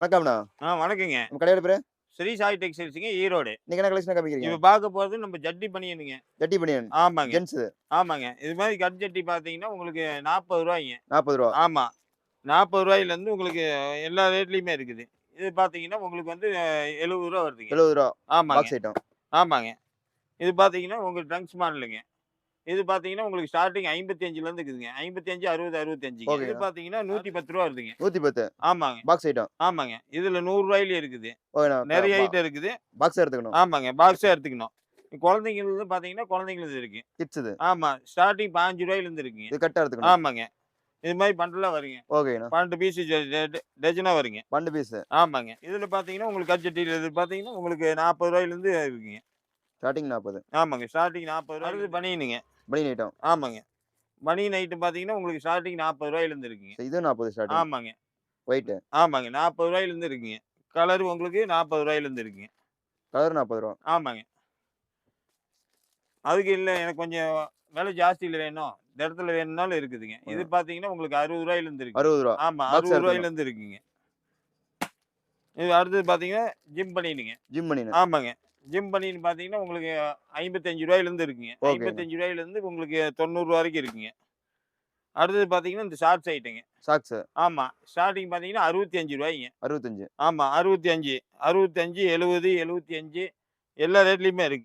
வணக்கம்ண்ணா. வணக்கங்க. நம்ம கடையோட பேரு? ஸ்ரீ சாய் டெக்ஸ்டைல்ஸுங்க ஈரோடு. இன்னைக்கு என்ன கலெக்ஷன் காமிக்கிறீங்க? இப்ப பார்க்க போறது நம்ம ஜட்டி பனியனுங்க. ஜட்டி பனியன். ஆமாங்க, ஜென்ஸு ஆமாங்க. இது மாரி கட் ஜட்டி பார்த்தீங்கன்னா, உங்களுக்கு ரூ. 40ங்க. ரூ. 40. ஆமா. ரூ. 40லேருந்து உங்களுக்கு எல்லா ரேட்லயுமே இருக்குது. இது பார்த்தீங்கன்னா, உங்களுக்கு வந்து ரூ. 70 வருதுங்க. ரூ. 70. ஆமாங்க, பாக்ஸ் ஐட்டம். ஆமாங்க. இது பார்த்தீங்கன்னா, உங்களுக்கு ட்ரங்க்ஸ் மாடலுங்க. இது பார்த்தீங்கன்னா, உங்களுக்கு ஸ்டார்ட்டிங் 55லேருந்து இருக்குதுங்க. 55, 60, 65ங்க. இது ஓகேண்ணா. பார்த்தீங்கன்னா, ரூ. 110 வருதுங்க. 110 ஆமாங்க, பாக்ஸ் ஐட்டம். ஆமாங்க. இதுல ரூ. 100லயும் இருக்குது. ஓகேண்ணா. நெறைய ஐட்டம் இருக்குது. பாக்ஸா எடுத்துக்கணும். ஆமாங்க. பாக்ஸா எடுத்துக்கணும். குழந்தைங்களுது பார்த்தீங்கன்னா, குழந்தைங்களுது இருக்கு. கிட்ஸ் இது. ஆமா. ஸ்டார்ட்டிங் ரூ. 15லேருந்து இருக்குங்க. இது கட்டா எடுத்துக்கணும். ஆமாங்க. இது மாரி பண்டலா வருங்க. ஓகேண்ணா. 12 பீஸ் டஜனா வருங்க. 12 பீஸு. ஆமாங்க. இதுல பார்த்தீங்கன்னா, உங்களுக்கு கட்ஜெட்டில இது பார்த்தீங்கன்னா, உங்களுக்கு ரூ. 40லேருந்து இருக்குங்க. ஸ்டார்டிங் 40. ஆமாங்க. ஸ்டார்ட்டிங் ரூ. 40. அடுத்து பனியனுங்க. பனியன் ஐட்டம். ஆமாங்க. பனியன் ஐட்டம் பார்த்தீங்கன்னா, உங்களுக்கு ஸ்டார்ட்டிங் ரூ. 40லேருந்து இருக்குங்க. இதுவும் 40 ஸ்டார்டிங். ஆமாங்க, ஒயிட்டு. ஆமாங்க. ரூ. 40லேருந்து இருக்குங்க. கலர் உங்களுக்கு ரூ. 40லேருந்து இருக்குங்க. கலர் ரூ. 40. ஆமாங்க. அதுக்கு இல்ல எனக்கு கொஞ்சம் விலை ஜாஸ்தியில வேணும். இந்த இடத்துல வேணும்னாலும் இருக்குதுங்க. இது பார்த்தீங்கன்னா, உங்களுக்கு ரூ. 60லேருந்து ரூ. இருக்குங்க. 60. ஆமா. ரூ. பாக்ஸா எடுத்துக்கணும். 60லேருந்து இருக்குங்க. இது அடுத்தது பார்த்தீங்கன்னா, ஜிம் பனியனுங்க. ஜிம் பனியனு. ஆமாங்க. ஜிம் பனியன் பார்த்தீங்கன்னா, உங்களுக்கு ரூ. 55லேருந்து இருக்குங்க. ரூ. ஓகேண்ணா. 55லேருந்து உங்களுக்கு ரூ. 90 வரைக்கும் இருக்குங்க. அடுத்தது பார்த்தீங்கன்னா, இந்த ஷார்ட்ஸ் ஐட்டங்க. சாக்ஸு. ஆமா. ஸ்டார்ட்டிங் பார்த்தீங்கன்னா, ரூ. 65. 65. ஆமா. 65, 65, 70, 75 எல்லா ரேட்லயுமே இருக்கு.